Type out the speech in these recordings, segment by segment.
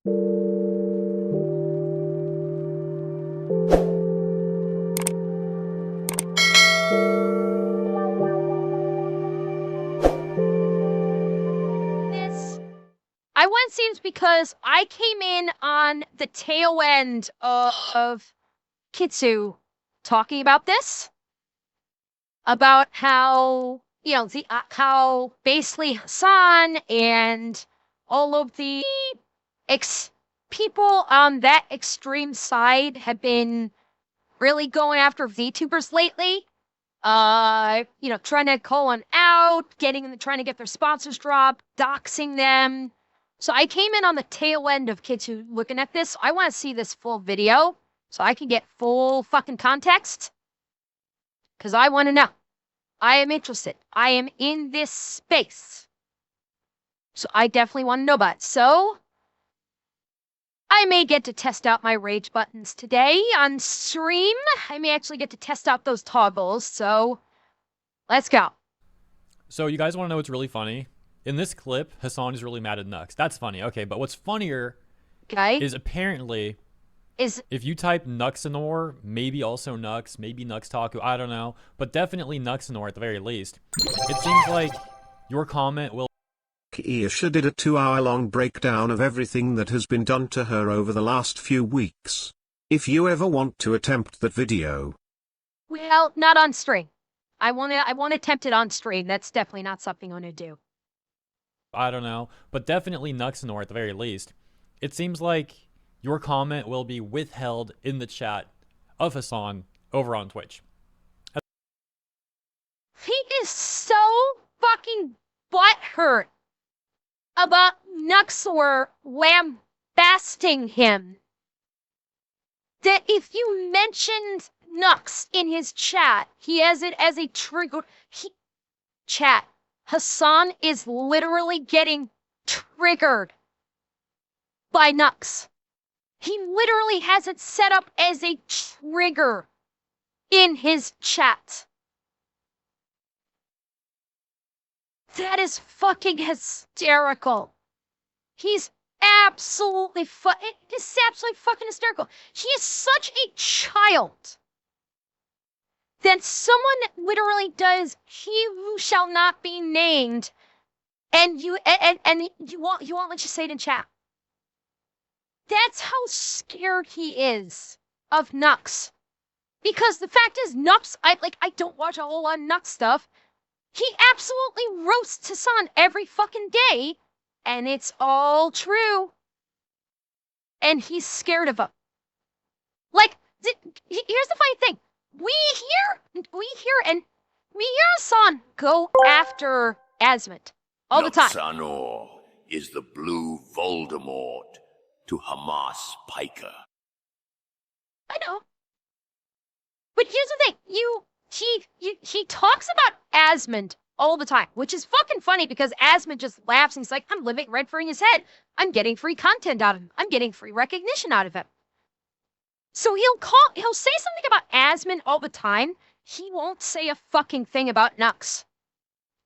I want scenes because I came in on the tail end of Kitsu talking about this, about how, you know, how basically Hasan and all of the people on that extreme side have been really going after VTubers lately. You know, trying to call one out, trying to get their sponsors dropped, doxing them. So I came in on the tail end of kids who looking at this. I want to see this full video so I can get full fucking context. Because I want to know. I am interested. I am in this space. So I definitely want to know about it. So I may get to test out my rage buttons today on stream. I may actually get to test out those toggles. So let's go. So you guys want to know what's really funny? In this clip, Hasan is really mad at Nux. That's funny. Okay, but what's funnier is apparently if you type Nuxanor, maybe also Nux, maybe Nux Taku, I don't know, but definitely Nuxanor at the very least. It seems like your comment will... Kiesha did a 2-hour-long breakdown of everything that has been done to her over the last few weeks. If you ever want to attempt that video... Well, not on stream. I want to attempt it on stream. That's definitely not something I'm going to do. I don't know, but definitely Nuxanor at the very least. It seems like your comment will be withheld in the chat of Hasan over on Twitch. He is so fucking butthurt about Nuxor lambasting him that if you mentioned Nux in his chat, he has it as a trigger. Chat. Hasan is literally getting triggered by Nux. He literally has it set up as a trigger in his chat. That is fucking hysterical. He's absolutely it's absolutely fucking hysterical. He is such a child. Then someone literally does "he who shall not be named," and you won't let you say it in chat. That's how scared he is of Nux. Because the fact is, Nux, I don't watch a whole lot of Nux stuff. He absolutely roasts Hasan every fucking day, and it's all true. And he's scared of him. Like, here's the funny thing. We hear Hasan go after Asmond all the time. Nuxanor is the blue Voldemort to Hamas Piker. I know. But here's the thing. He talks about Asmond all the time, which is fucking funny because Asmond just laughs and he's like, I'm living rent free in his head. I'm getting free content out of him. I'm getting free recognition out of him. So he'll say something about Asmond all the time. He won't say a fucking thing about Nux.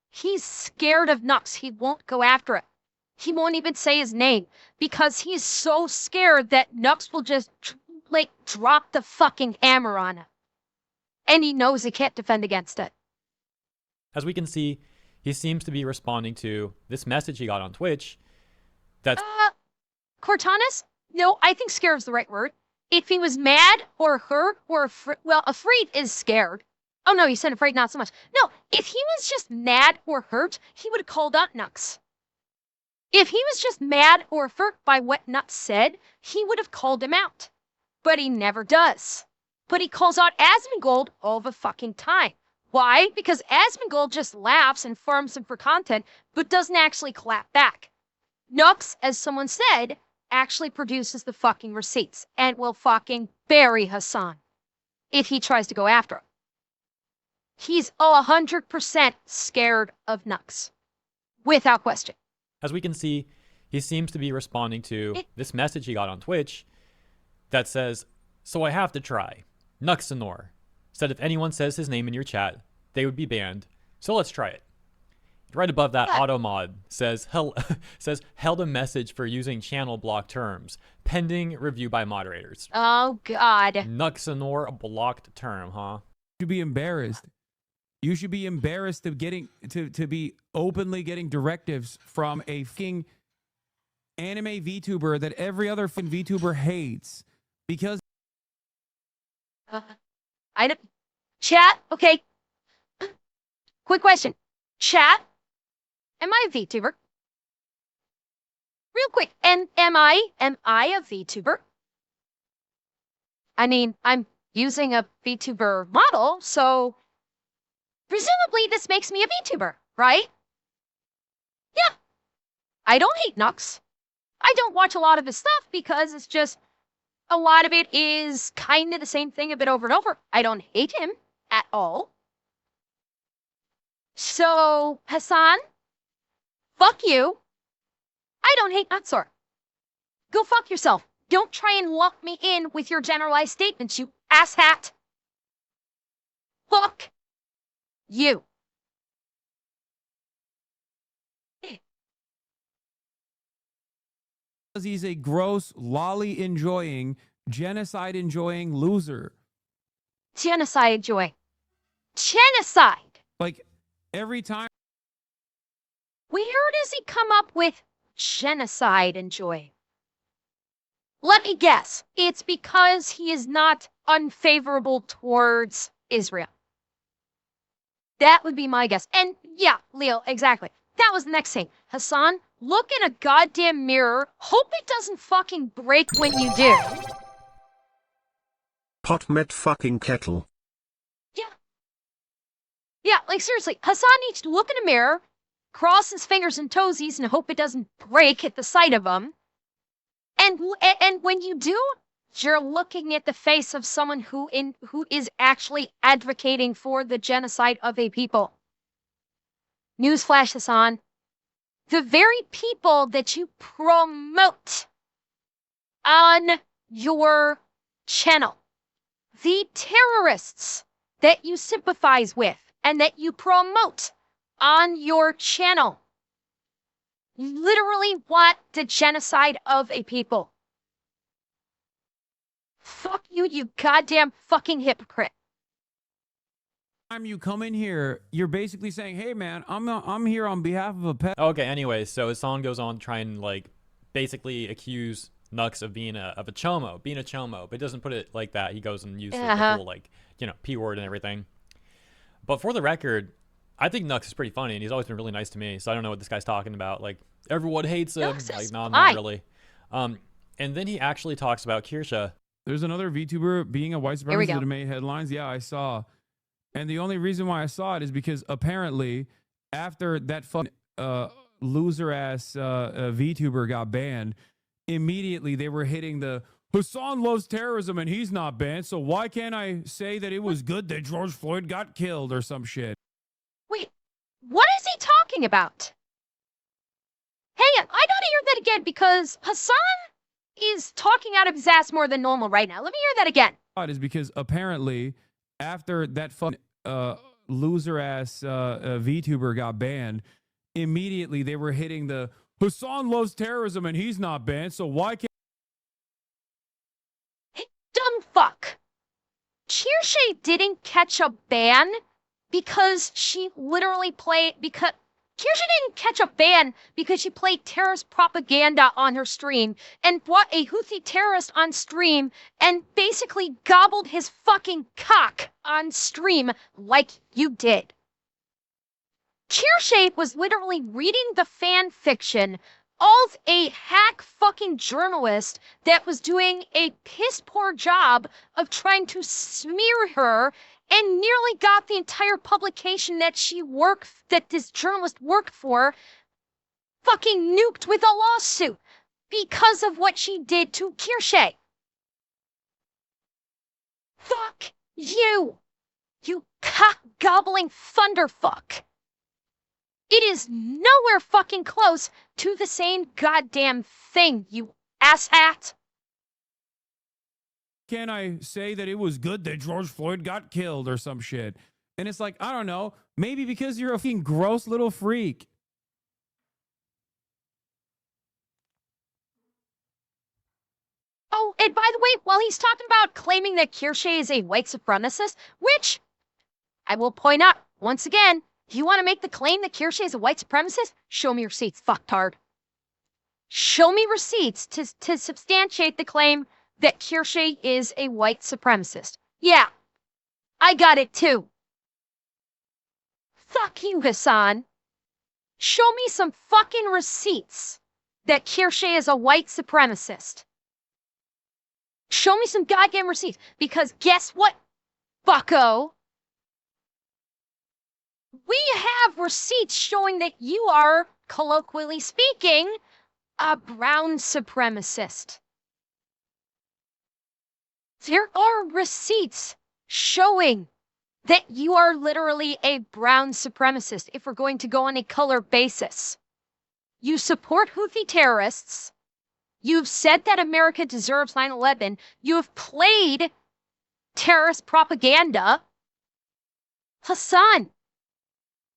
He's scared of Nux. He won't go after it. He won't even say his name because he's so scared that Nux will just drop the fucking hammer on him. And he knows he can't defend against it. As we can see, he seems to be responding to this message he got on Twitch. That's Cortanis? No, I think scared is the right word. If he was mad or hurt or afraid is scared. Oh no, you said afraid, not so much. No, if he was just mad or hurt, he would have called out Nux. If he was just mad or hurt by what Nux said, he would have called him out. But he never does. But he calls out Asmondgold all the fucking time. Why? Because Asmondgold just laughs and farms him for content, but doesn't actually clap back. Nux, as someone said, actually produces the fucking receipts and will fucking bury Hasan if he tries to go after him. He's 100% scared of Nux. Without question. As we can see, he seems to be responding to this message he got on Twitch that says, so I have to try. Nuxanor said if anyone says his name in your chat, they would be banned. So let's try it. Right above that, What? AutoMod says says held a message for using channel block terms. Pending review by moderators. Oh, God. Nux and blocked term, huh? You should be embarrassed. You should be embarrassed of getting to be openly getting directives from a fucking anime VTuber that every other VTuber hates because I don't... Chat, okay. Quick question. Chat, am I a VTuber? Real quick, and am I a VTuber? I mean, I'm using a VTuber model, so presumably this makes me a VTuber, right? Yeah. I don't hate Nux. I don't watch a lot of his stuff because it's just a lot of it is kind of the same thing a bit over and over. I don't hate him at all. So, Hasan, fuck you. I don't hate Nutsor. Go fuck yourself. Don't try and lock me in with your generalized statements, you asshat. Fuck you. he's a gross, lolly enjoying, genocide enjoying loser. Genocide joy. Genocide. Like every time. Where does he come up with genocide and joy? Let me guess. It's because he is not unfavorable towards Israel. That would be my guess. And yeah, Leo, exactly. That was the next thing. Hasan, look in a goddamn mirror. Hope it doesn't fucking break when you do. Pot met fucking kettle. Yeah. Yeah, like seriously, Hasan needs to look in a mirror, cross his fingers and toesies and hope it doesn't break at the sight of them. And when you do, you're looking at the face of someone who is actually advocating for the genocide of a people. Newsflash, Hasan. The very people that you promote on your channel, the terrorists that you sympathize with and that you promote on your channel, literally want the genocide of a people. Fuck you, you goddamn fucking hypocrite. Time you come in here, you're basically saying, "Hey, man, I'm here on behalf of a pet." Okay, anyway, so Hasan goes on to try and like basically accuse Nux of being a chomo, but he doesn't put it like that. He goes and uses the whole like, you know, P word and everything. But for the record, I think Nux is pretty funny, and he's always been really nice to me. So I don't know what this guy's talking about. Like everyone hates him. Like no, not really. And then he actually talks about Kirsha. There's another VTuber being a white supremacist that made headlines. Yeah, I saw. And the only reason why I saw it is because apparently after that loser-ass VTuber got banned, immediately they were hitting the Hasan loves terrorism and he's not banned, so why can't I say that it was good that George Floyd got killed or some shit? Wait, what is he talking about? Hang on, I gotta hear that again because Hasan is talking out of his ass more than normal right now. Let me hear that again. It is because apparently after that loser-ass VTuber got banned, immediately they were hitting the Hasan loves terrorism and he's not banned, so why can't... Hey, dumb fuck. Kirsha didn't catch a ban because she literally played... Kirsha didn't catch a ban because she played terrorist propaganda on her stream and brought a Houthi terrorist on stream and basically gobbled his fucking cock on stream like you did. Kirsha was literally reading the fan fiction of a hack fucking journalist that was doing a piss poor job of trying to smear her and nearly got the entire publication that this journalist worked for fucking nuked with a lawsuit because of what she did to Kirsha. Fuck you, you cock-gobbling thunderfuck. It is nowhere fucking close to the same goddamn thing, you asshat. Can I say that it was good that George Floyd got killed or some shit? And it's like, I don't know, maybe because you're a fucking gross little freak. Oh, and by the way, while he's talking about claiming that Kirsche is a white supremacist, which I will point out once again, if you want to make the claim that Kirsche is a white supremacist, show me receipts, fucktard. Show me receipts to substantiate the claim that Kirsche is a white supremacist. Yeah, I got it too. Fuck you, Hasan. Show me some fucking receipts that Kirsche is a white supremacist. Show me some goddamn receipts, because guess what, bucko? We have receipts showing that you are, colloquially speaking, a brown supremacist. There are receipts showing that you are literally a brown supremacist if we're going to go on a color basis. You support Houthi terrorists. You've said that America deserves 9/11. You have played terrorist propaganda. Hasan,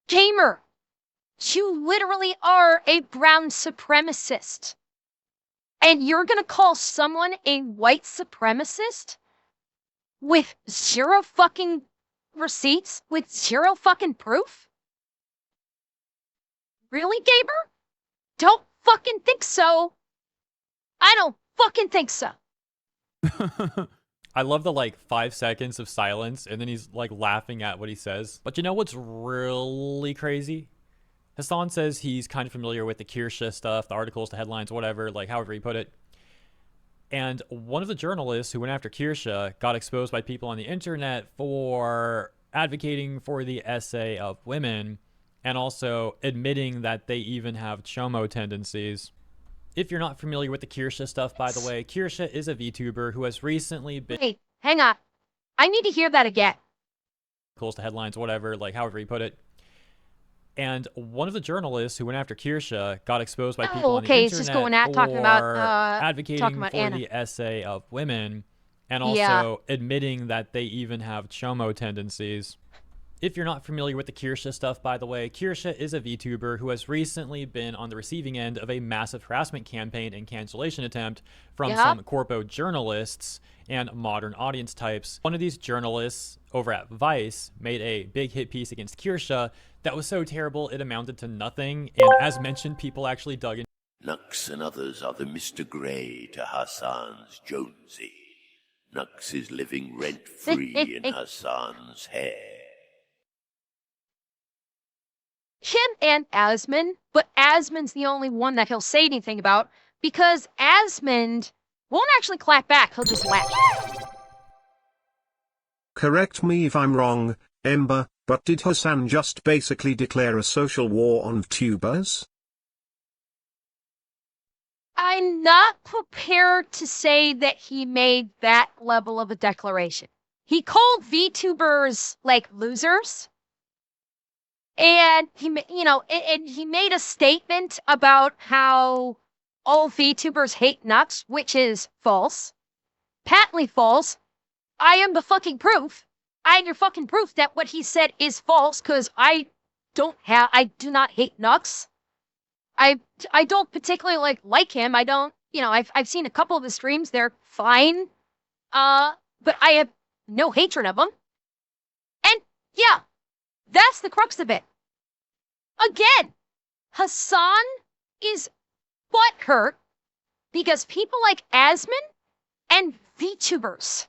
gamer, you literally are a brown supremacist. And you're gonna call someone a white supremacist? With zero fucking receipts? With zero fucking proof? Really, gamer? Don't fucking think so. I don't fucking think so. I love the like 5 seconds of silence and then he's like laughing at what he says. But you know what's really crazy? Hasan says he's kind of familiar with the Kirsche stuff, the articles, the headlines, whatever, like however he put it. And one of the journalists who went after Kirsche got exposed by people on the internet for advocating for the essay of women and also admitting that they even have chomo tendencies. If you're not familiar with the Kirsche stuff, by the way, Kirsche is a VTuber who has recently been... Wait, hang on. I need to hear that again. ...to headlines, whatever, like however he put it. And one of the journalists who went after Kirsche got exposed by people on the internet he's just going at talking about advocating for Anna. the essay of women and also admitting that they even have chomo tendencies. If you're not familiar with the Kirsche stuff, by the way, Kirsche is a VTuber who has recently been on the receiving end of a massive harassment campaign and cancellation attempt from some corpo journalists and modern audience types. One of these journalists over at Vice made a big hit piece against Kirsche that was so terrible it amounted to nothing, and as mentioned, people actually dug in. Nux and others are the Mr. Grey to Hasan's Jonesy. Nux is living rent-free in Hasan's hair. Him and Asmond, but Asmond's the only one that he'll say anything about because Asmond won't actually clap back, he'll just laugh. Correct me if I'm wrong, Ember, but did Hasan just basically declare a social war on VTubers? I'm not prepared to say that he made that level of a declaration. He called VTubers, like, losers. And he made a statement about how all VTubers hate Nux, which is false. Patently false. I am the fucking proof. I am your fucking proof that what he said is false, because I do not hate Nux. I don't particularly like him. I don't, I've seen a couple of his streams. They're fine. But I have no hatred of him. And yeah, that's the crux of it. Again, Hasan is butthurt because people like Asmond and VTubers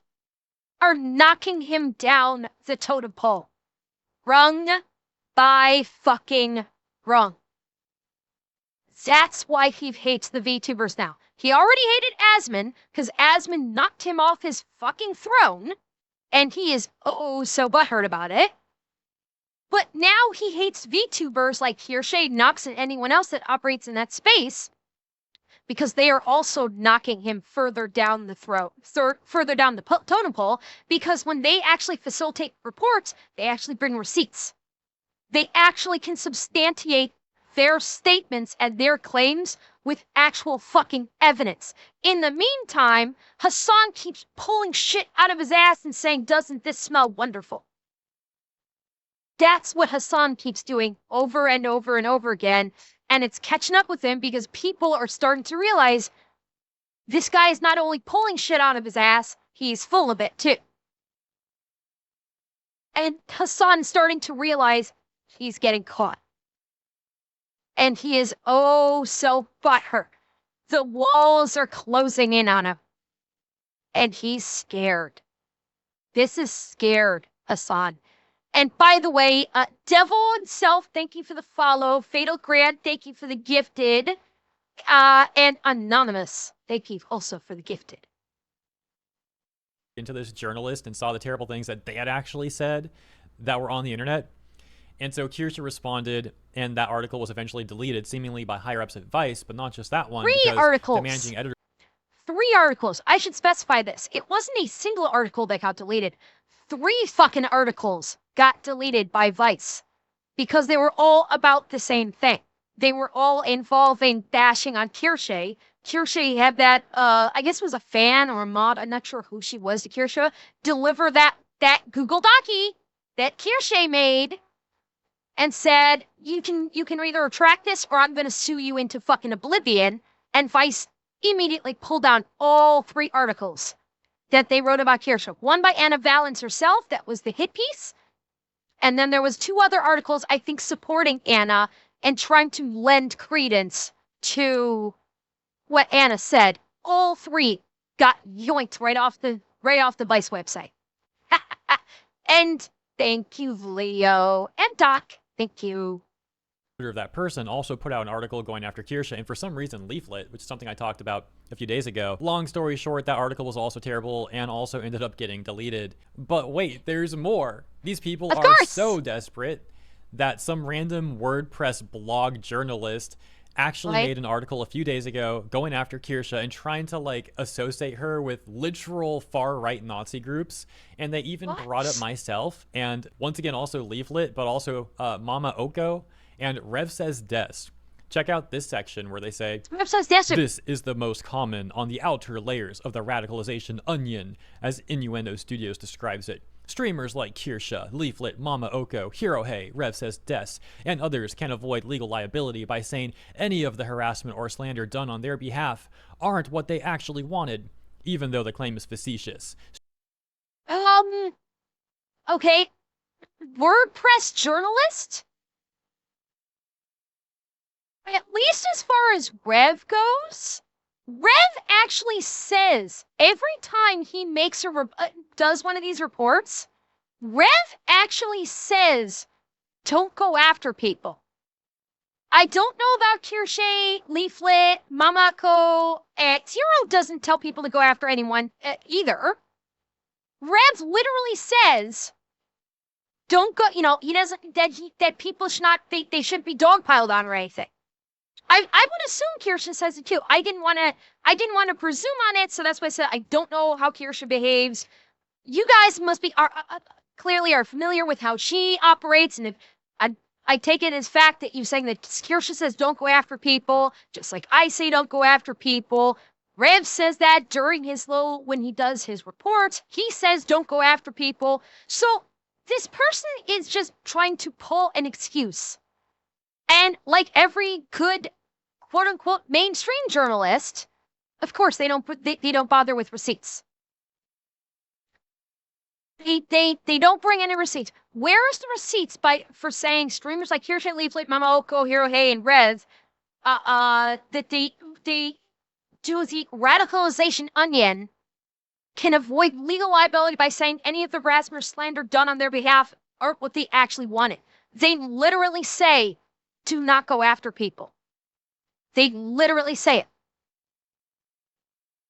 are knocking him down the totem pole. Rung by fucking rung. That's why he hates the VTubers now. He already hated Asmond because Asmond knocked him off his fucking throne, and he is oh so butthurt about it. But now he hates VTubers like Kirsche, Nux, and anyone else that operates in that space because they are also knocking him further down the throat, further down the totem pole, because when they actually facilitate reports, they actually bring receipts. They actually can substantiate their statements and their claims with actual fucking evidence. In the meantime, Hasan keeps pulling shit out of his ass and saying, "Doesn't this smell wonderful?" That's what Hasan keeps doing over and over and over again. And it's catching up with him because people are starting to realize this guy is not only pulling shit out of his ass, he's full of it too. And Hasan's starting to realize he's getting caught. And he is oh so butthurt. The walls are closing in on him. And he's scared. This is scared, Hasan. And by the way, Devil himself, thank you for the follow. Fatal Grant, thank you for the gifted. And Anonymous, thank you also for the gifted. Into this journalist and saw the terrible things that they had actually said that were on the internet. And so Kirsha responded, and that article was eventually deleted, seemingly by higher-ups advice, but not just that one. Three articles. The managing editor. 3 articles. I should specify this. It wasn't a single article that got deleted. 3 fucking articles got deleted by Vice because they were all about the same thing. They were all involving bashing on Kirsha. Kirsha had that, I guess it was a fan or a mod, I'm not sure who she was to Kirsha, deliver that Google Docie that Kirsha made and said, you can either retract this or I'm going to sue you into fucking oblivion. And Vice immediately pulled down all 3 articles that they wrote about Kirsha. One by Anna Valens herself, that was the hit piece. And then there was 2 other articles, I think, supporting Anna and trying to lend credence to what Anna said. All 3 got yoinked right off the Vice website. And thank you, Leo and Doc. Thank you. Of that person also put out an article going after Kirsha, and for some reason Leaflet, which is something I talked about a few days ago. Long story short, that article was also terrible and also ended up getting deleted. But wait, there's more. These people are so desperate that some random WordPress blog journalist actually made an article a few days ago going after Kirsha and trying to like associate her with literal far-right Nazi groups. And they even brought up myself and once again also Leaflet, but also Mama Oko and Rev Says Des. Check out this section where they say, this is the most common on the outer layers of the radicalization onion, as Innuendo Studios describes it. Streamers like Kirsha, Leaflet, Mama Oko, Hirohei, Rev Says Des, and others can avoid legal liability by saying any of the harassment or slander done on their behalf aren't what they actually wanted, even though the claim is facetious. Okay. WordPress journalist? At least as far as Rev goes, Rev actually says every time he makes does one of these reports, Rev actually says, don't go after people. I don't know about Kirsha, Leaflet, Mamako, Zero doesn't tell people to go after anyone either. Rev literally says, don't go, he doesn't, that people should not, they shouldn't be dogpiled on or anything. I would assume Kirsha says it too. I didn't want to presume on it, so that's why I said I don't know how Kirsha behaves. You guys must be clearly are familiar with how she operates, and if I take it as fact that you're saying that Kirsha says don't go after people, just like I say don't go after people. Rev says that during when he does his reports, he says don't go after people. So this person is just trying to pull an excuse. And like every good quote-unquote mainstream journalist, of course they don't bother with receipts. They don't bring any receipts. Where is the receipts for saying streamers like Kirsha, Leaflet, Mama Oko, Hirohei, and Rez that they do the radicalization onion can avoid legal liability by saying any of the harassment or slander done on their behalf aren't what they actually wanted. They literally say, do not go after people. They literally say it.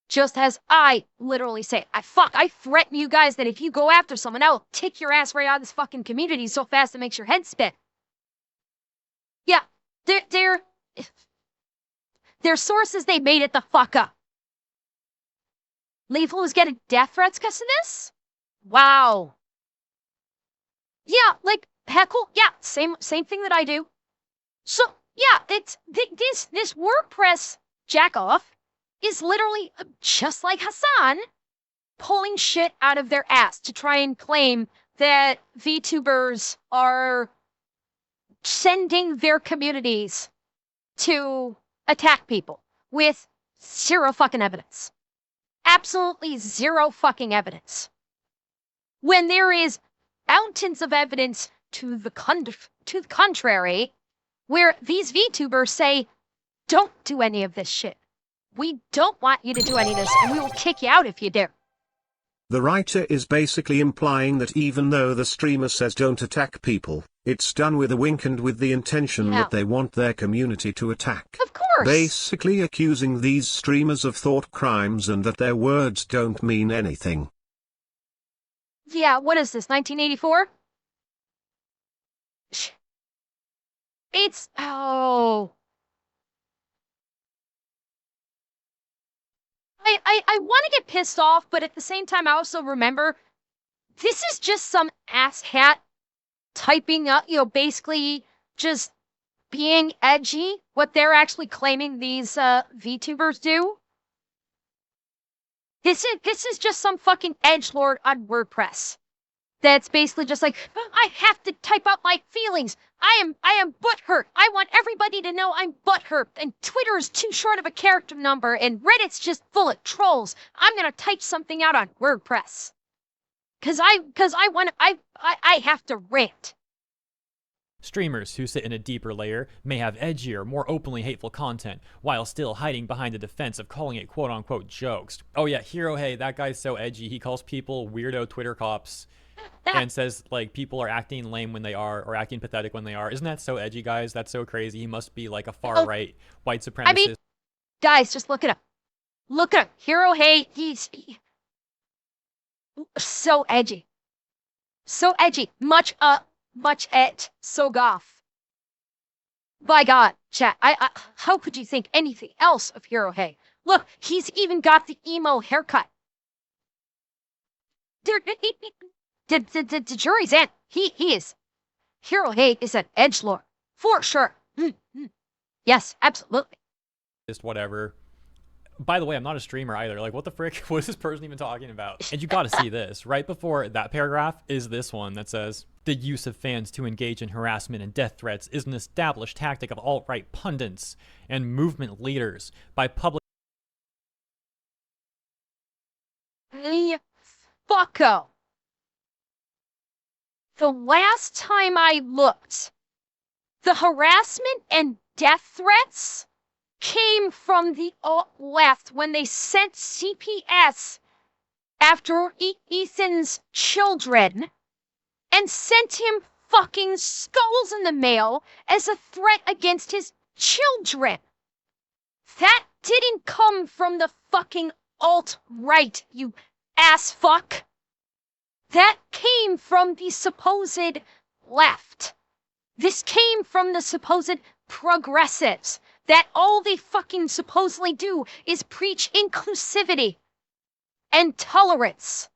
Just as I literally say it. I threaten you guys that if you go after someone, I will kick your ass right out of this fucking community so fast it makes your head spin. Yeah, they're sources, they made it the fuck up. Lethal was getting death threats because of this? Wow. Yeah, like, heckle, yeah, same thing that I do. So, yeah, this WordPress jackoff is literally just like Hasan pulling shit out of their ass to try and claim that VTubers are sending their communities to attack people with zero fucking evidence. Absolutely zero fucking evidence. When there is mountains of evidence to the contrary, where these VTubers say, don't do any of this shit. We don't want you to do any of this, and we will kick you out if you do. The writer is basically implying that even though the streamer says don't attack people, it's done with a wink and with the intention that they want their community to attack. Of course! Basically accusing these streamers of thought crimes and that their words don't mean anything. Yeah, what is this, 1984? It's... oh... I want to get pissed off, but at the same time, I also remember this is just some asshat typing up, basically just being edgy, what they're actually claiming these VTubers do. This is just some fucking edgelord on WordPress. That's basically just like, I have to type out my feelings. I am butthurt. I want everybody to know I'm butthurt. And Twitter is too short of a character number, and Reddit's just full of trolls. I'm gonna type something out on WordPress. Cause I have to rant. Streamers who sit in a deeper layer may have edgier, more openly hateful content, while still hiding behind the defense of calling it quote-unquote jokes. Oh yeah, Hero, hey, that guy's so edgy. He calls people weirdo Twitter cops. And says, like, people are acting lame when they are, or acting pathetic when they are. Isn't that so edgy, guys? That's so crazy. He must be, like, a far-right white supremacist. I mean, guys, just look it up. Look at him. Hero Hey, he's so edgy. So edgy. Much so goth. By God, chat, how could you think anything else of Hero Hey? Look, he's even got the emo haircut. The jury's in. He is. Hero Hey is an edgelord. For sure. Yes, absolutely. Just whatever. By the way, I'm not a streamer either. Like, what the frick? What is this person even talking about? And you gotta see this. Right before that paragraph is this one that says, the use of fans to engage in harassment and death threats is an established tactic of alt-right pundits and movement leaders by public... Fucko. The last time I looked, the harassment and death threats came from the alt-left when they sent CPS after Ethan's children and sent him fucking skulls in the mail as a threat against his children. That didn't come from the fucking alt-right, you ass fuck. That came from the supposed left. This came from the supposed progressives. That all they fucking supposedly do is preach inclusivity and tolerance.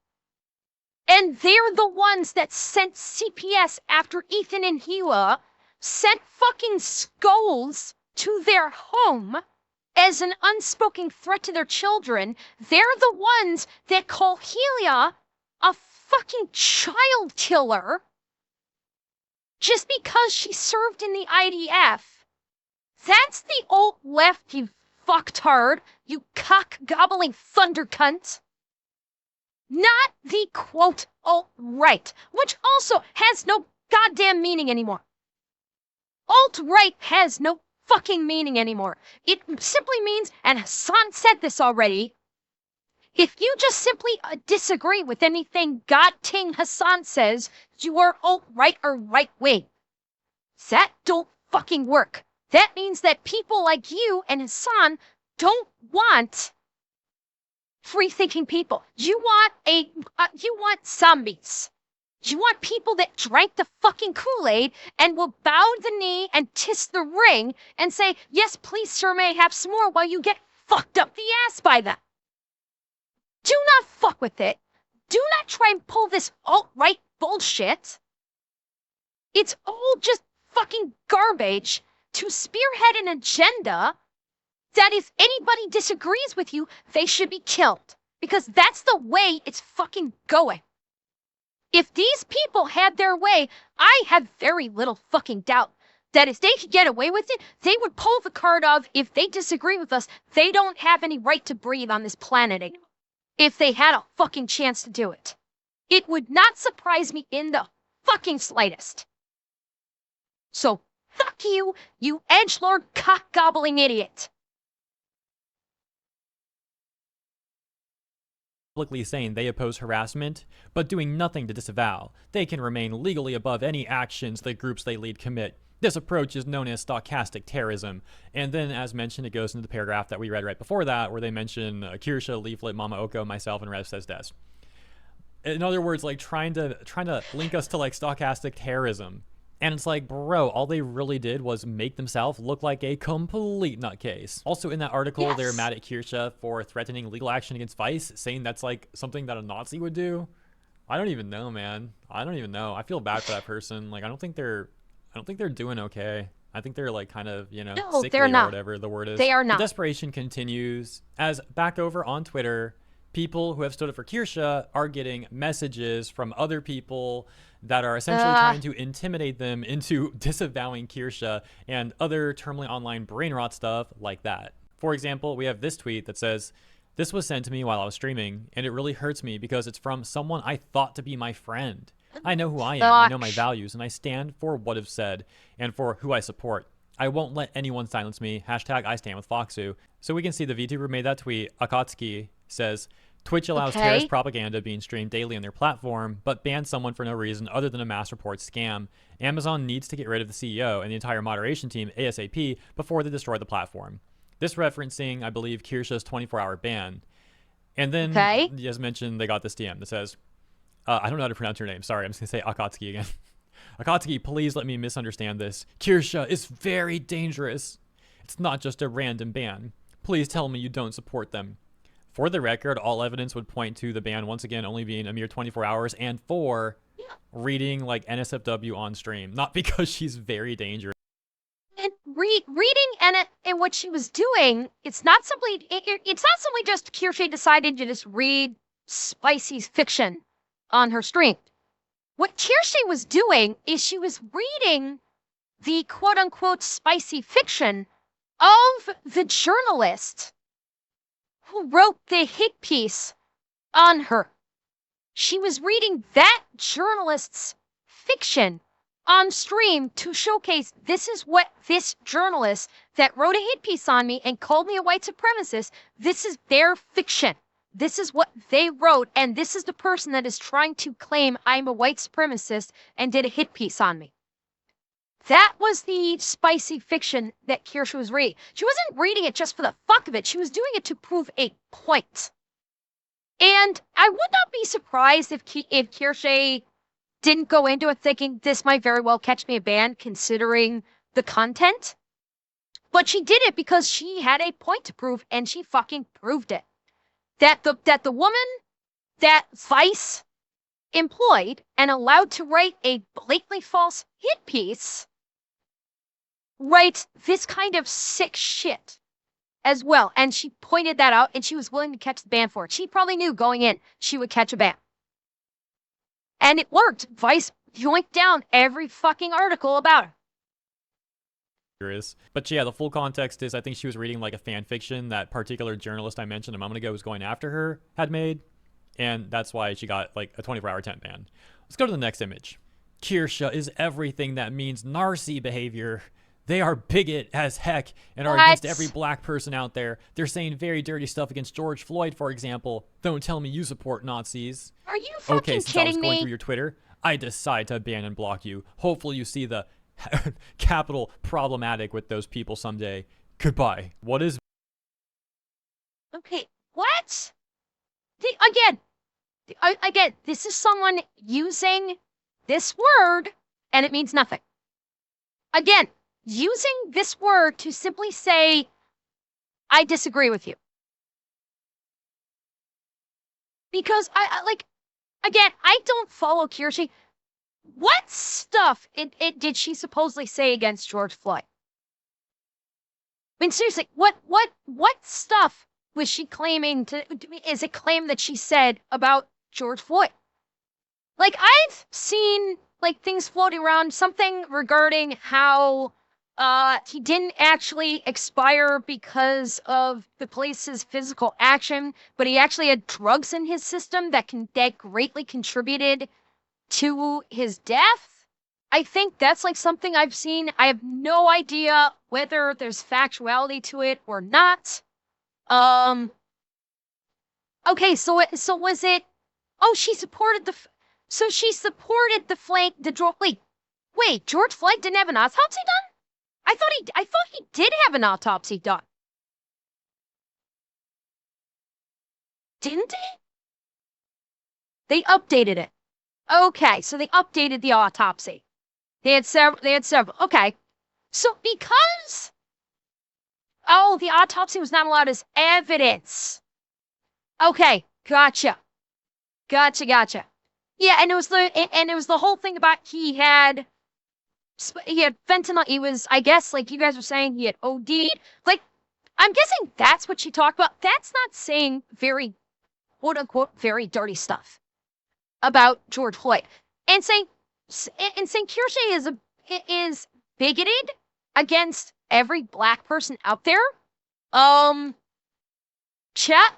And they're the ones that sent CPS after Ethan and Hila, sent fucking skulls to their home as an unspoken threat to their children. They're the ones that call Helia a fucking child killer just because she served in the IDF. That's the alt-left, you fucktard, you cock-gobbling thunder cunt. Not the quote alt-right, which also has no goddamn meaning anymore. Alt-right has no fucking meaning anymore. It simply means, and Hasan said this already, if you just simply disagree with anything God Ting Hasan says, you are alt-right or right-wing. That don't fucking work. That means that people like you and Hasan don't want free-thinking people. You want zombies. You want people that drank the fucking Kool-Aid and will bow the knee and kiss the ring and say, yes, please, sir, may I have some more, while you get fucked up the ass by them. Do not fuck with it. Do not try and pull this alt-right bullshit. It's all just fucking garbage to spearhead an agenda that if anybody disagrees with you, they should be killed. Because that's the way it's fucking going. If these people had their way, I have very little fucking doubt that if they could get away with it, they would pull the card of, if they disagree with us, they don't have any right to breathe on this planet anymore. If they had a fucking chance to do it. It would not surprise me in the fucking slightest. So, fuck you, you edgelord cock-gobbling idiot. Publicly saying they oppose harassment, but doing nothing to disavow. They can remain legally above any actions the groups they lead commit. This approach is known as stochastic terrorism. And then, as mentioned, it goes into the paragraph that we read right before that, where they mention Kirsha, Leaflet, Mama Oko, myself, and Rev Says Des. In other words, like trying to link us to like stochastic terrorism. And it's like, bro, all they really did was make themselves look like a complete nutcase. Also in that article, they're mad at Kirsha for threatening legal action against Vice, saying that's like something that a Nazi would do. I don't even know, man. I don't even know. I feel bad for that person. Like, I don't think they're doing okay. I think they're like kind of, you know, no, sickly they're not. Or whatever the word is. They are not. The desperation continues as back over on Twitter, people who have stood up for Kirsha are getting messages from other people that are essentially trying to intimidate them into disavowing Kirsha and other terminally online brain rot stuff like that. For example, we have this tweet that says, "This was sent to me while I was streaming, and it really hurts me because it's from someone I thought to be my friend. I know who I am, I know my values, and I stand for what I've said and for who I support. I won't let anyone silence me. Hashtag I stand with Foxu." So we can see the VTuber made that tweet. Akatsuki says, Twitch allows terrorist propaganda being streamed daily on their platform, but bans someone for no reason other than a mass report scam. Amazon needs to get rid of the CEO and the entire moderation team ASAP before they destroy the platform. This referencing, I believe, Kirsha's 24-hour ban. And then, as mentioned, they got this DM that says, I don't know how to pronounce your name. Sorry, I'm just going to say Akatsuki again. Akatsuki, please let me misunderstand this. Kirsha is very dangerous. It's not just a random ban. Please tell me you don't support them. For the record, all evidence would point to the ban once again only being a mere 24 hours and for reading like NSFW on stream, not because she's very dangerous. And reading and what she was doing, it's not simply just Kirsha decided to just read spicy fiction on her stream. What Kirsha was doing is she was reading the quote-unquote spicy fiction of the journalist who wrote the hit piece on her. She was reading that journalist's fiction on stream to showcase, this is what this journalist that wrote a hit piece on me and called me a white supremacist, this is their fiction. This is what they wrote, and this is the person that is trying to claim I'm a white supremacist and did a hit piece on me. That was the spicy fiction that Kirsha was reading. She wasn't reading it just for the fuck of it. She was doing it to prove a point. And I would not be surprised if Kirsha didn't go into it thinking this might very well catch me a ban considering the content. But she did it because she had a point to prove, and she fucking proved it. That the woman that Vice employed and allowed to write a blatantly false hit piece writes this kind of sick shit as well. And she pointed that out, and she was willing to catch the ban for it. She probably knew going in she would catch a ban. And it worked. Vice yoinked down every fucking article about her. But yeah, the full context is I think she was reading like a fan fiction that particular journalist I mentioned a moment ago was going after her had made. And that's why she got like a 24-hour tent ban. Let's go to the next image. Kirsha is everything that means narcy behavior. They are bigot as heck and are against every black person out there. They're saying very dirty stuff against George Floyd, for example. Don't tell me you support Nazis. Are you fucking since kidding I was me? going through your Twitter, I decide to ban and block you. Hopefully you see the capital problematic with those people someday. Goodbye. What is... Okay, what? Again, this is someone using this word, and it means nothing. Again, using this word to simply say, I disagree with you. Because I don't follow Kirsha. What stuff did she supposedly say against George Floyd? I mean, seriously, what stuff was she claiming to? Is it claim that she said about George Floyd? Like, I've seen, like, things floating around, something regarding how he didn't actually expire because of the police's physical action, but he actually had drugs in his system that greatly contributed to his death. I think that's like something I've seen. I have no idea whether there's factuality to it or not. Okay, so was it? Oh, she supported the. So she supported the flank. Wait, George Floyd didn't have an autopsy done? I thought he did have an autopsy done. Didn't he? They updated it. Okay, so they updated the autopsy. They had several. Okay. So because the autopsy was not allowed as evidence. Okay, gotcha. Yeah, and it was the whole thing about he had fentanyl. He was, I guess, like you guys were saying, he had OD'd. Like, I'm guessing that's what she talked about. That's not saying very, quote unquote, very dirty stuff about George Floyd, and saying Kirsche is bigoted against every black person out there. Chat,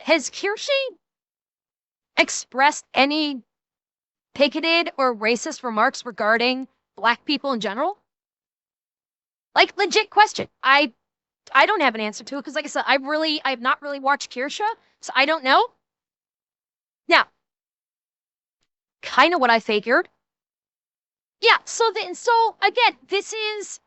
has Kirsche expressed any bigoted or racist remarks regarding black people in general? Like, legit question. I don't have an answer to it because, like I said, I've not really watched Kirsche, so I don't know. Now, kind of what I figured. Yeah, so again, this is,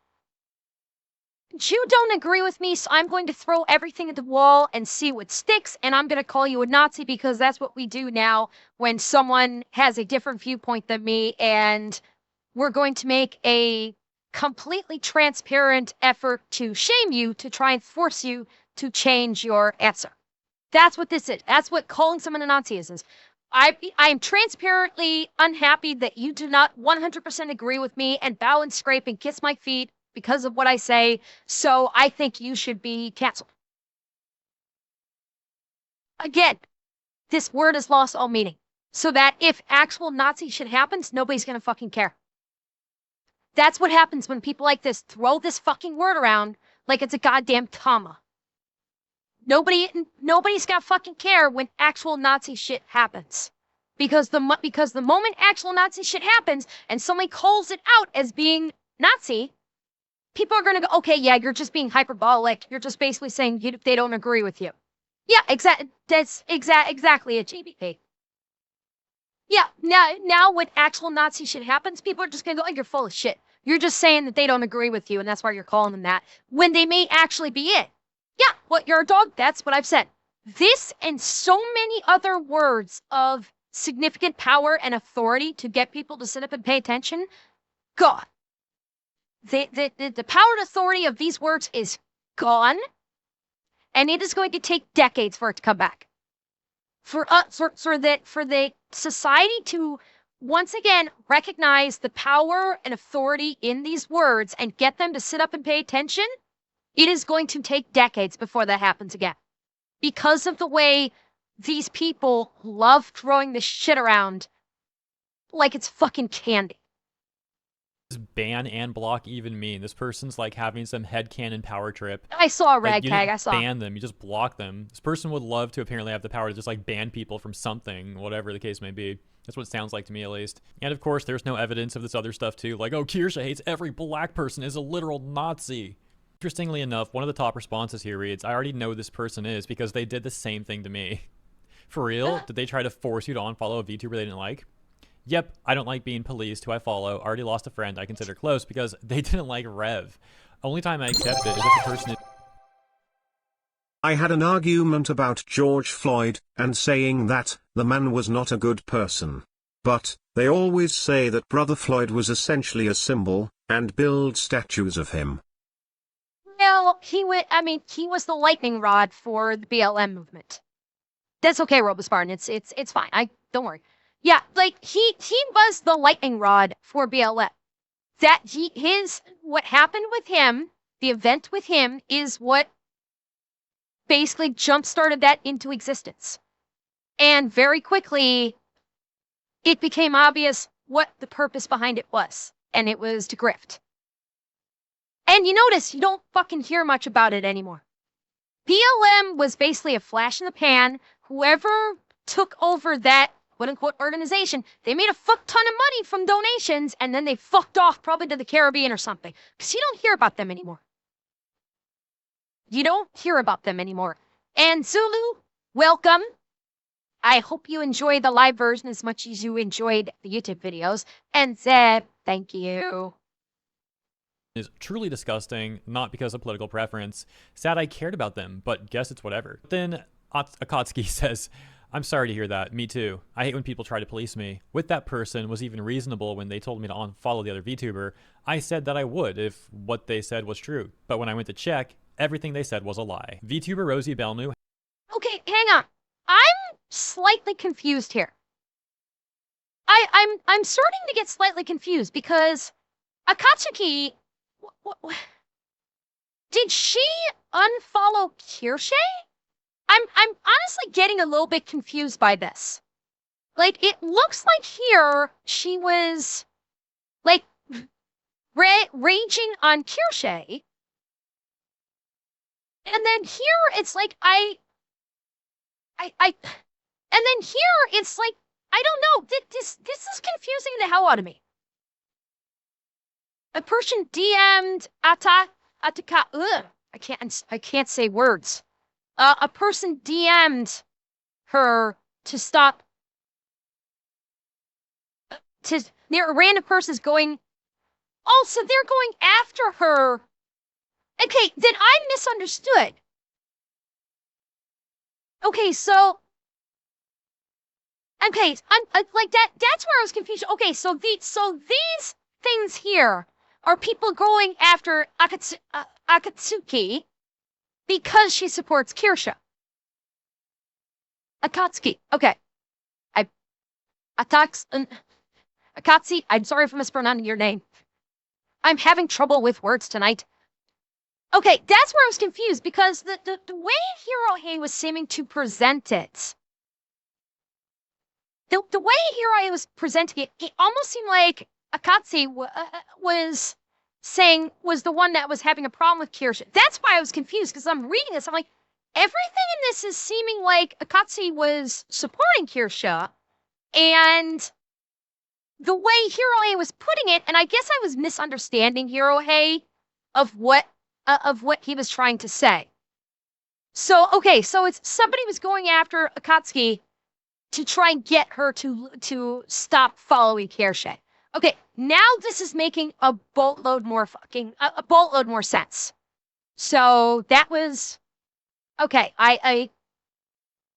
you don't agree with me, so I'm going to throw everything at the wall and see what sticks, and I'm going to call you a Nazi because that's what we do now when someone has a different viewpoint than me, and we're going to make a completely transparent effort to shame you, to try and force you to change your answer. That's what this is. That's what calling someone a Nazi is. I am transparently unhappy that you do not 100% agree with me and bow and scrape and kiss my feet because of what I say, so I think you should be canceled. Again, this word has lost all meaning, so that if actual Nazi shit happens, nobody's gonna fucking care. That's what happens when people like this throw this fucking word around like it's a goddamn comma. Nobody's gonna fucking care when actual Nazi shit happens. Because the moment actual Nazi shit happens and somebody calls it out as being Nazi, people are gonna go, okay, yeah, you're just being hyperbolic. You're just basically saying they don't agree with you. Yeah, that's exactly a GBP. Yeah, now when actual Nazi shit happens, people are just gonna go, oh, you're full of shit. You're just saying that they don't agree with you, and that's why you're calling them that, when they may actually be it. Yeah, what, you're a dog? That's what I've said. This and so many other words of significant power and authority to get people to sit up and pay attention, God. The power and authority of these words is gone, and it is going to take decades for it to come back. For the society to once again recognize the power and authority in these words and get them to sit up and pay attention, it is going to take decades before that happens again. Because of the way these people love throwing this shit around like it's fucking candy. Ban and block even mean? This person's like having some headcanon power trip. I saw a like, ragtag. I saw. Ban them. You just block them. This person would love to apparently have the power to just like ban people from something, whatever the case may be. That's what it sounds like to me, at least. And of course, there's no evidence of this other stuff too. Like, oh, Kirsche hates every black person, is a literal Nazi. Interestingly enough, one of the top responses here reads, I already know who this person is because they did the same thing to me. For real? Did they try to force you to unfollow a VTuber they didn't like? Yep, I don't like being policed, who I follow. Already lost a friend I consider close because they didn't like Rev. Only time I accept it is if the person is... I had an argument about George Floyd, and saying that the man was not a good person. But they always say that Brother Floyd was essentially a symbol, and build statues of him. Well, he was the lightning rod for the BLM movement. That's okay, Robospartan. It's fine. Don't worry. Yeah, like he was the lightning rod for BLM. What happened with him, the event with him, is what basically jump-started that into existence. And very quickly, it became obvious what the purpose behind it was, and it was to grift. And you notice you don't fucking hear much about it anymore. BLM was basically a flash in the pan. Whoever took over that quote-unquote organization, they made a fuck ton of money from donations, and then they fucked off probably to the Caribbean or something. Because you don't hear about them anymore. You don't hear about them anymore. And Zulu, welcome. I hope you enjoy the live version as much as you enjoyed the YouTube videos. And Zeb, thank you. Is truly disgusting, not because of political preference. Sad I cared about them, but guess it's whatever. Then Akatsuki says, I'm sorry to hear that. Me too. I hate when people try to police me. With that person was even reasonable when they told me to unfollow the other VTuber. I said that I would if what they said was true. But when I went to check, everything they said was a lie. VTuber Rosie Belnu. Okay, hang on. I'm slightly confused here. I'm starting to get slightly confused because Akatsuki, did she unfollow Kirsche? I'm honestly getting a little bit confused by this. Like, it looks like here she was, like, raging on Kirsche. And then here it's like, and then here it's like, I don't know, this is confusing the hell out of me. A person DM'd Ataka, ugh, I can't say words. A person DM'd her to stop. A random person's going. Oh, so they're going after her. Okay, then I misunderstood. Okay, so. Okay, I'm like that. That's where I was confused. Okay, so these things here are people going after Akatsuki because she supports Kirsche. Akatsuki. Okay. Akatsuki, I'm sorry if I'm mispronouncing your name. I'm having trouble with words tonight. Okay, that's where I was confused because the way Hirohei was seeming to present it, the way Hirohei was presenting it, it almost seemed like Akatsuki was the one that was having a problem with Kirsche. That's why I was confused, because I'm reading this, I'm like, everything in this is seeming like Akatsuki was supporting Kirsche, and the way Hirohei was putting it, and I guess I was misunderstanding Hirohei of what he was trying to say. So, okay, so it's somebody was going after Akatsuki to try and get her to stop following Kirsche. Okay, now this is making a boatload more sense. So that was okay. I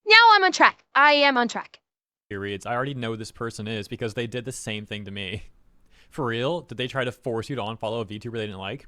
now I'm on track. I am on track. Periods. I already know who this person is because they did the same thing to me. For real? Did they try to force you to unfollow a VTuber they didn't like?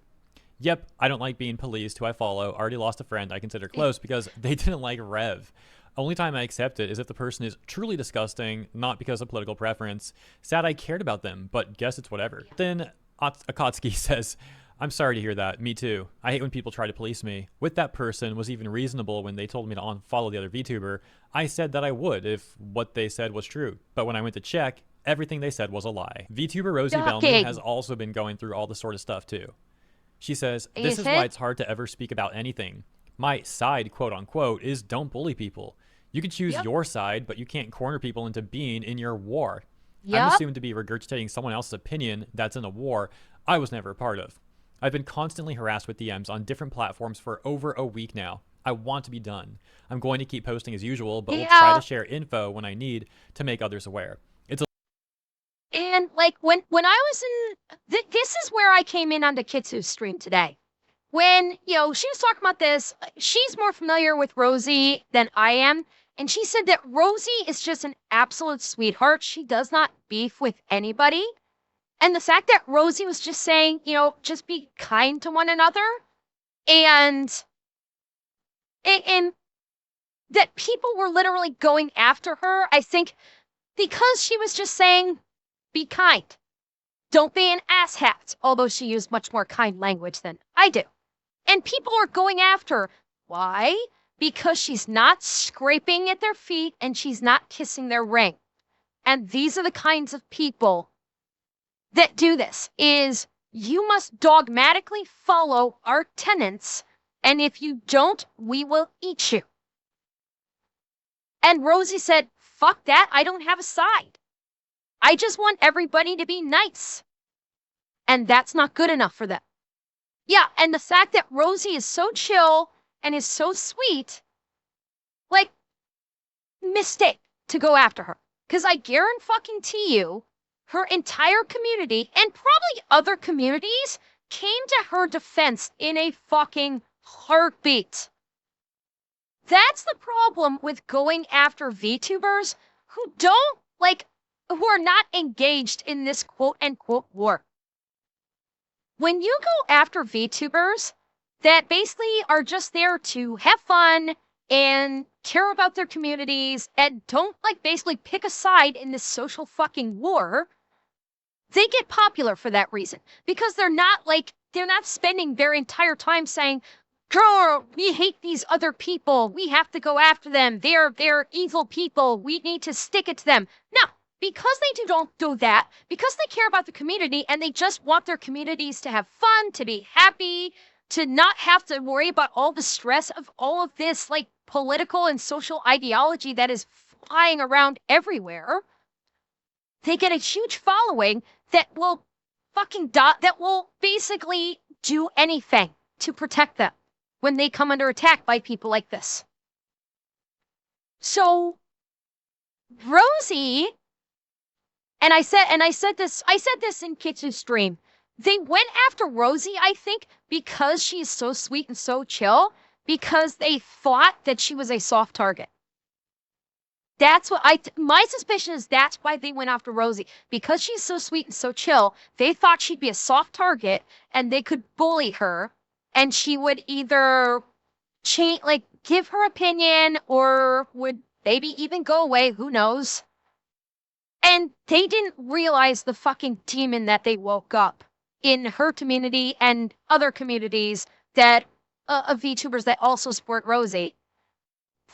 Yep, I don't like being policed. Who I follow. Already lost a friend I consider close because they didn't like Rev. Only time I accept it is if the person is truly disgusting, not because of political preference. Sad I cared about them, but guess it's whatever. Then Akatsuki says, I'm sorry to hear that. Me too. I hate when people try to police me. With that person was even reasonable when they told me to unfollow the other VTuber. I said that I would if what they said was true. But when I went to check, everything they said was a lie. VTuber Rosie Belnu has also been going through all this sort of stuff too. She says, this is why it's hard to ever speak about anything. My side, quote unquote, is don't bully people. You can choose your side, but you can't corner people into being in your war. I'm assumed to be regurgitating someone else's opinion that's in a war I was never a part of. I've been constantly harassed with DMs on different platforms for over a week now. I want to be done. I'm going to keep posting as usual, but will try to share info when I need to make others aware. And like when I was in, this is where I came in on the Kitsu's stream today. When, she was talking about this, she's more familiar with Rosie than I am. And she said that Rosie is just an absolute sweetheart. She does not beef with anybody. And the fact that Rosie was just saying, just be kind to one another. And that people were literally going after her, I think, because she was just saying, be kind. Don't be an asshat, although she used much more kind language than I do. And people are going after her. Why? Because she's not scraping at their feet and she's not kissing their ring. and these are the kinds of people that do this, is you must dogmatically follow our tenets, and if you don't, we will eat you. And Rosie said, fuck that, I don't have a side. I just want everybody to be nice. And that's not good enough for them. Yeah, and the fact that Rosie is so chill and is so sweet, like, mistake to go after her. Because I guarantee you, her entire community, and probably other communities, came to her defense in a fucking heartbeat. That's the problem with going after VTubers who don't, like, who are not engaged in this quote-unquote war. When you go after VTubers that basically are just there to have fun and care about their communities and don't, like, basically pick a side in this social fucking war, they get popular for that reason. Because they're not spending their entire time saying, girl, we hate these other people. We have to go after them. They're evil people. We need to stick it to them. No, because they don't do that, because they care about the community and they just want their communities to have fun, to be happy, to not have to worry about all the stress of all of this, like, political and social ideology that is flying around everywhere, they get a huge following that will basically do anything to protect them when they come under attack by people like this. So Rosie, and I said this in Kitsu's stream, they went after Rosie, I think, because she's so sweet and so chill, because they thought that she was a soft target. That's what my suspicion is, that's why they went after Rosie. Because she's so sweet and so chill, they thought she'd be a soft target and they could bully her and she would either give her opinion or would maybe even go away, who knows. And they didn't realize the fucking demon that they woke up in her community and other communities that of VTubers that also support Rosie.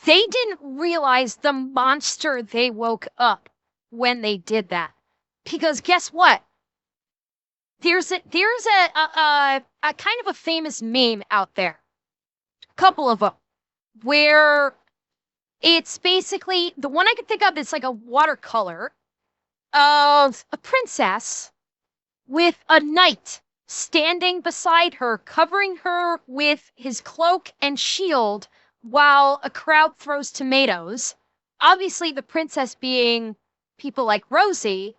They didn't realize the monster they woke up when they did that. Because guess what? There's a kind of a famous meme out there. A couple of them. Where it's basically, the one I could think of is like a watercolor of a princess with a knight standing beside her, covering her with his cloak and shield, while a crowd throws tomatoes. Obviously, the princess being people like Rosie,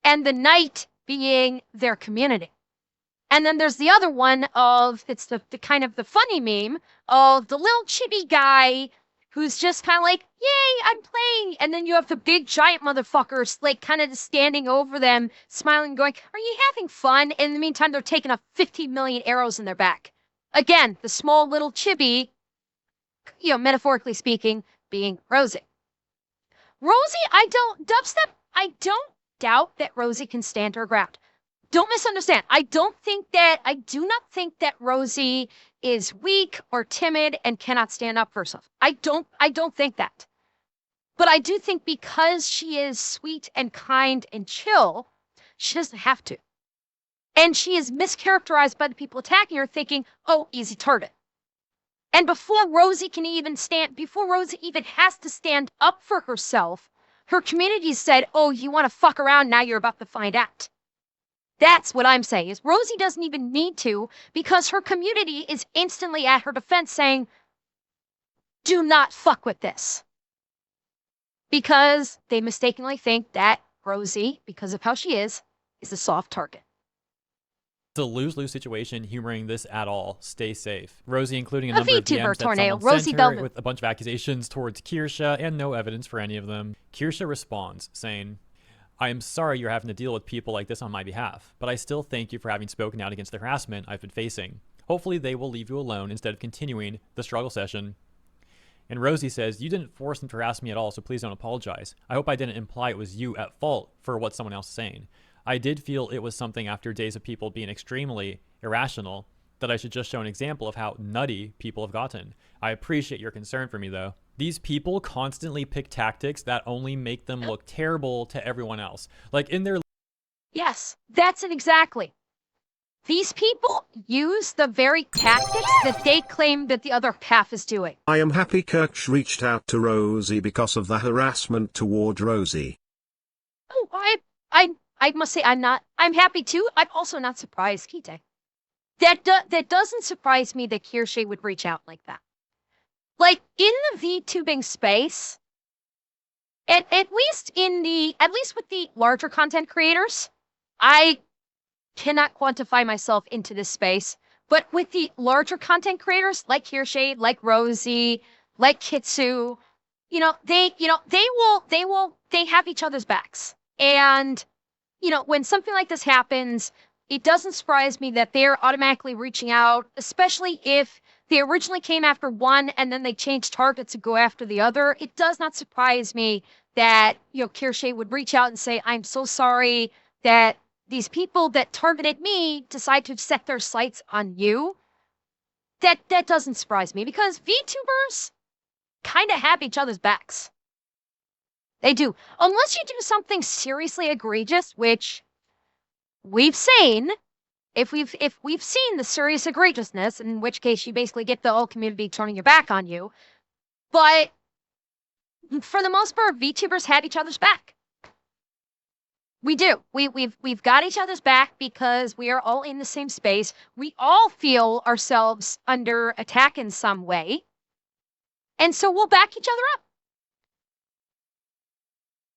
and the knight being their community. And then there's the other one of, it's the kind of the funny meme of the little chibi guy who's just kind of like, yay, I'm playing. And then you have the big giant motherfuckers, like, kind of just standing over them, smiling, going, are you having fun? And in the meantime, they're taking up 15 million arrows in their back. Again, the small little chibi, metaphorically speaking, being Rosie. I don't doubt that Rosie can stand her ground. Don't misunderstand. I do not think that Rosie is weak or timid and cannot stand up for herself. I don't think that. But I do think because she is sweet and kind and chill, she doesn't have to. And she is mischaracterized by the people attacking her, thinking, oh, easy target. And before Rosie even has to stand up for herself, her community said, oh, you want to fuck around, now you're about to find out. That's what I'm saying, is Rosie doesn't even need to, because her community is instantly at her defense saying, do not fuck with this. Because they mistakenly think that Rosie, because of how she is a soft target. It's a lose-lose situation humoring this at all. Stay safe. Rosie, including a number of VTuber DMs that tornado. someone Rosie sent her Bellman with a bunch of accusations towards Kirsha and no evidence for any of them. Kirsha responds, saying, I am sorry you're having to deal with people like this on my behalf, but I still thank you for having spoken out against the harassment I've been facing. Hopefully they will leave you alone instead of continuing the struggle session. And Rosie says, you didn't force them to harass me at all, so please don't apologize. I hope I didn't imply it was you at fault for what someone else is saying. I did feel it was something after days of people being extremely irrational that I should just show an example of how nutty people have gotten. I appreciate your concern for me, though. These people constantly pick tactics that only make them look terrible to everyone else. Like in their... Yes, that's it exactly. These people use the very tactics that they claim that the other half is doing. I am happy Kirch reached out to Rosie because of the harassment toward Rosie. Oh, I must say I'm happy too. I'm also not surprised, Kite. That doesn't surprise me that Kirsche would reach out like that. Like, in the VTubing space, at least with the larger content creators, I cannot quantify myself into this space, but with the larger content creators like Kirsche, like Rosie, like Kitsu, they have each other's backs. And, when something like this happens, it doesn't surprise me that they're automatically reaching out, especially if they originally came after one and then they changed targets to go after the other. It does not surprise me that, Kirsche would reach out and say, I'm so sorry that these people that targeted me decide to set their sights on you. That doesn't surprise me because VTubers kind of have each other's backs. They do. Unless you do something seriously egregious, which we've seen. If we've seen the serious egregiousness, in which case you basically get the whole community turning your back on you. But for the most part, VTubers had each other's back. We do. We've got each other's back because we are all in the same space. We all feel ourselves under attack in some way. And so we'll back each other up.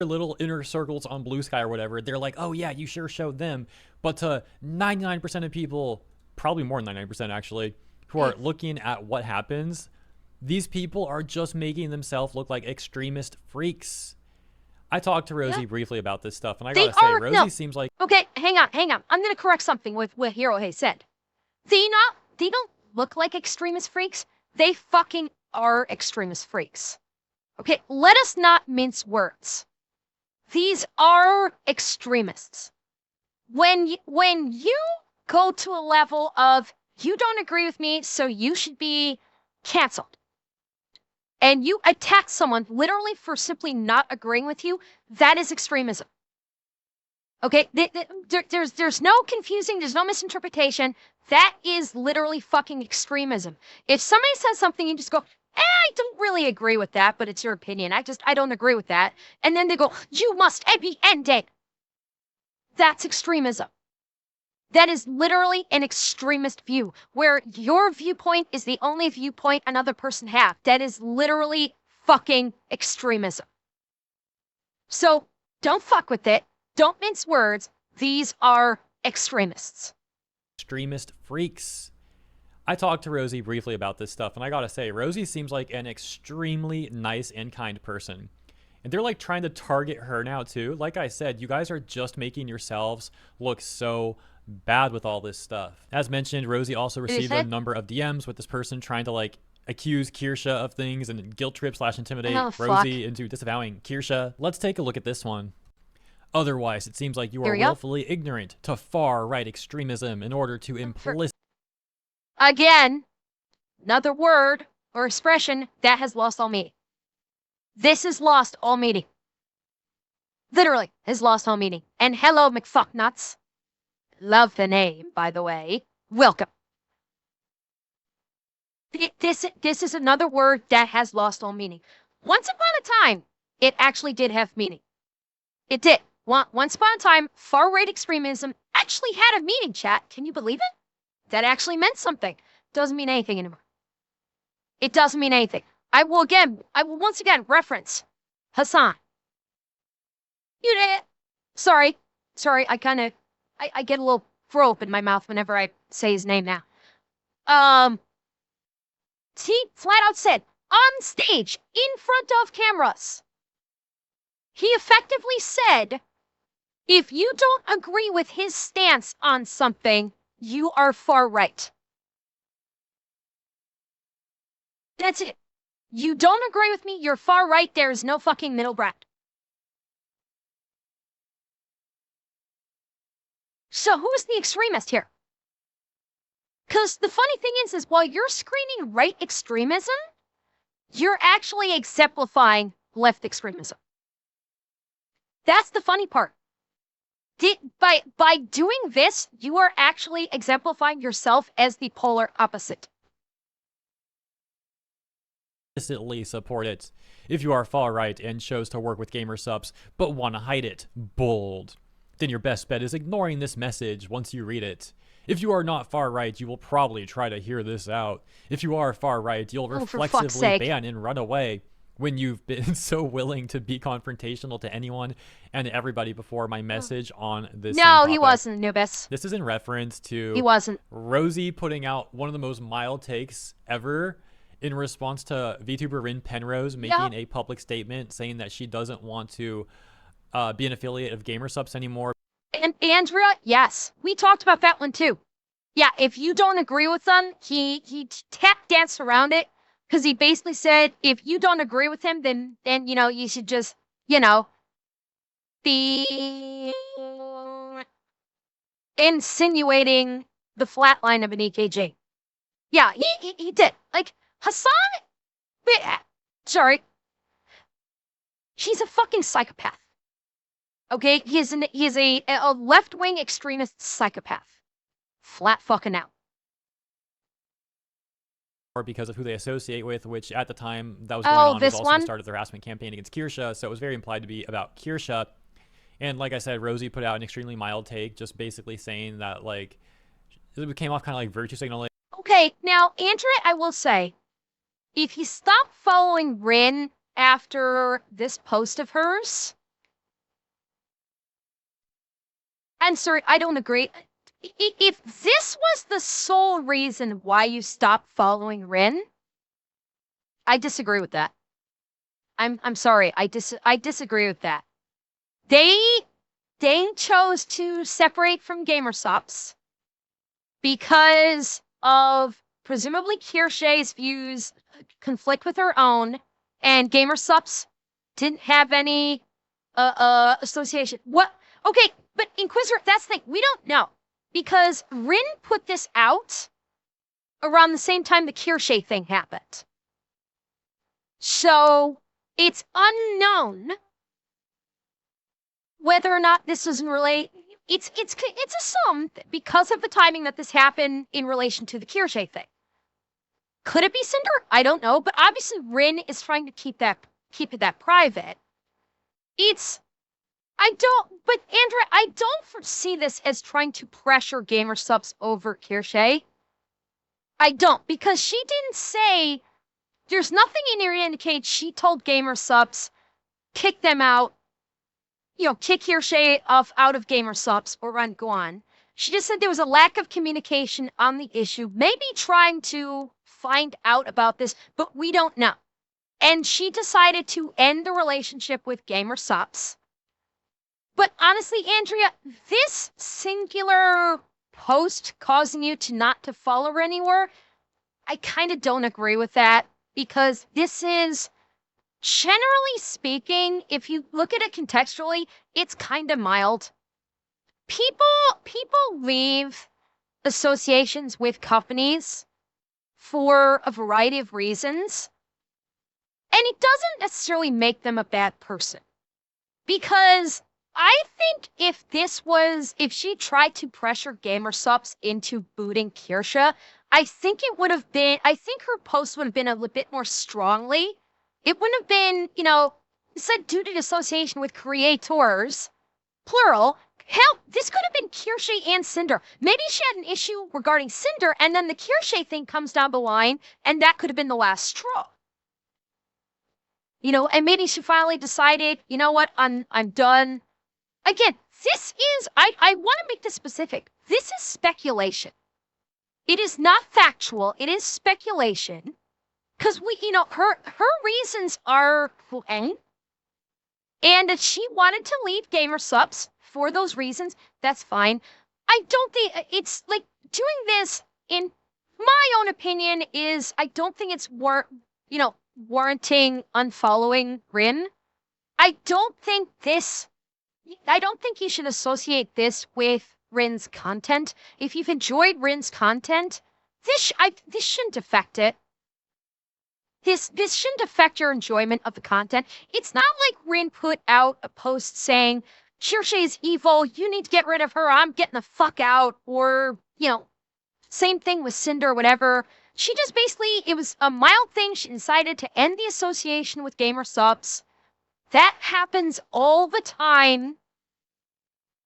Little inner circles on Blue Sky or whatever, they're like, oh yeah, you sure showed them. But to 99% of people, probably more than 99% actually, who are looking at what happens, these people are just making themselves look like extremist freaks. I talked to Rosie briefly about this stuff, and I gotta say, Rosie seems like... Okay, hang on. I'm gonna correct something with what Hirohe said. They don't look like extremist freaks. They fucking are extremist freaks. Okay, let us not mince words. These are extremists. When you go to a level of, you don't agree with me, so you should be canceled, and you attack someone literally for simply not agreeing with you, that is extremism. Okay? There's no confusing, there's no misinterpretation. That is literally fucking extremism. If somebody says something, you just go, I don't really agree with that, but it's your opinion. I don't agree with that. And then they go, you must be ended. That's extremism. That is literally an extremist view, where your viewpoint is the only viewpoint another person has. That is literally fucking extremism. So don't fuck with it. Don't mince words. These are extremists. Extremist freaks. I talked to Rosie briefly about this stuff, and I gotta say, Rosie seems like an extremely nice and kind person. And they're like trying to target her now too. Like I said, you guys are just making yourselves look so bad with all this stuff. As mentioned, Rosie also received a number of DMs with this person trying to like accuse Kirsche of things and guilt trip / intimidate Rosie into disavowing Kirsche. Let's take a look at this one. Otherwise, it seems like you are willfully ignorant to far-right extremism in order to implicitly... Again, another word or expression that has lost all meaning. This has lost all meaning. Literally has lost all meaning. And hello, McFucknuts. Love the name, by the way. Welcome. This is another word that has lost all meaning. Once upon a time, it actually did have meaning. It did. Once upon a time, far-right extremism actually had a meaning, chat. Can you believe it? That actually meant something. Doesn't mean anything anymore. It doesn't mean anything. I will once again reference Hasan. Sorry, I get a little throw up in my mouth whenever I say his name now. He flat out said, on stage, in front of cameras, he effectively said, if you don't agree with his stance on something, you are far right. That's it. You don't agree with me, you're far right, there is no fucking middle ground. So who's the extremist here? Because the funny thing is while you're screaming right extremism, you're actually exemplifying left extremism. That's the funny part. By doing this, you are actually exemplifying yourself as the polar opposite. Implicitly support it. If you are far right and chose to work with gamer subs but want to hide it, bold, then your best bet is ignoring this message once you read it. If you are not far right, you will probably try to hear this out. If you are far right, you'll reflexively ban and run away when you've been so willing to be confrontational to anyone and everybody before my message on this. No, he wasn't, Nubis. This is in reference to he wasn't. Rosie putting out one of the most mild takes ever in response to VTuber Rin Penrose making a public statement saying that she doesn't want to be an affiliate of GamerSupps anymore. And Andrea, yes, we talked about that one too. Yeah, if you don't agree with them, he tap danced around it because he basically said if you don't agree with him, then you know you should just be insinuating the flatline of an EKG. Yeah, he did. Like Hasan, sorry, he's a fucking psychopath. Okay, he is a left-wing extremist psychopath. Flat fucking out. Or because of who they associate with, which at the time that was going on was also the start of the harassment campaign against Kirsha, so it was very implied to be about Kirsha. And like I said, Rosie put out an extremely mild take, just basically saying that, like, it came off kind of like virtue signaling. Okay, now, Andrea, I will say, if you stop following Rin after this post of hers, I'm sorry, I don't agree. If this was the sole reason why you stopped following Rin, I disagree with that. I'm sorry, I disagree with that. They chose to separate from GamerSupps because of presumably Kirsha's views conflict with her own, and GamerSupps didn't have any association. What? Okay, but Inquisitor, that's the thing. We don't know. Because Rin put this out around the same time the Kirsha thing happened. So it's unknown whether or not this was in relate. It's assumed because of the timing that this happened in relation to the Kirsha thing. Could it be Cinder? I don't know, but obviously Rin is trying to keep it that private. But Andrea, I don't foresee this as trying to pressure GamerSupps over Kirsha. I don't, because she didn't say, there's nothing in here to indicate she told GamerSupps, kick them out, kick Kirsha out of GamerSupps or run go on. She just said there was a lack of communication on the issue, maybe trying to find out about this, but we don't know. And she decided to end the relationship with GamerSupps. But honestly, Andrea, this singular post causing you to not to follow her anywhere, I kind of don't agree with that because this is, generally speaking, if you look at it contextually, it's kind of mild. People leave associations with companies for a variety of reasons, and it doesn't necessarily make them a bad person. Because I think if she tried to pressure GamerSupps into booting Kirsha, I think her post would have been a little bit more strongly. It wouldn't have been, it said due to association with creators, plural. Hell, this could have been Kirsha and Cinder. Maybe she had an issue regarding Cinder, and then the Kirsha thing comes down the line, and that could have been the last straw. And maybe she finally decided, you know what, I'm done. Again, this is, I want to make this specific. This is speculation. It is not factual. It is speculation. Because her reasons are plain. And if she wanted to leave GamerSupps for those reasons, that's fine. I don't think it's like doing this, in my own opinion, I don't think it's warranting unfollowing Rin. I don't think you should associate this with Rin's content. If you've enjoyed Rin's content, this shouldn't affect it. this shouldn't affect your enjoyment of the content. It's not like Rin put out a post saying, Kirsche is evil, you need to get rid of her, I'm getting the fuck out, or, you know, same thing with Cinder or whatever. She just basically, it was a mild thing, she decided to end the association with gamer subs. That happens all the time.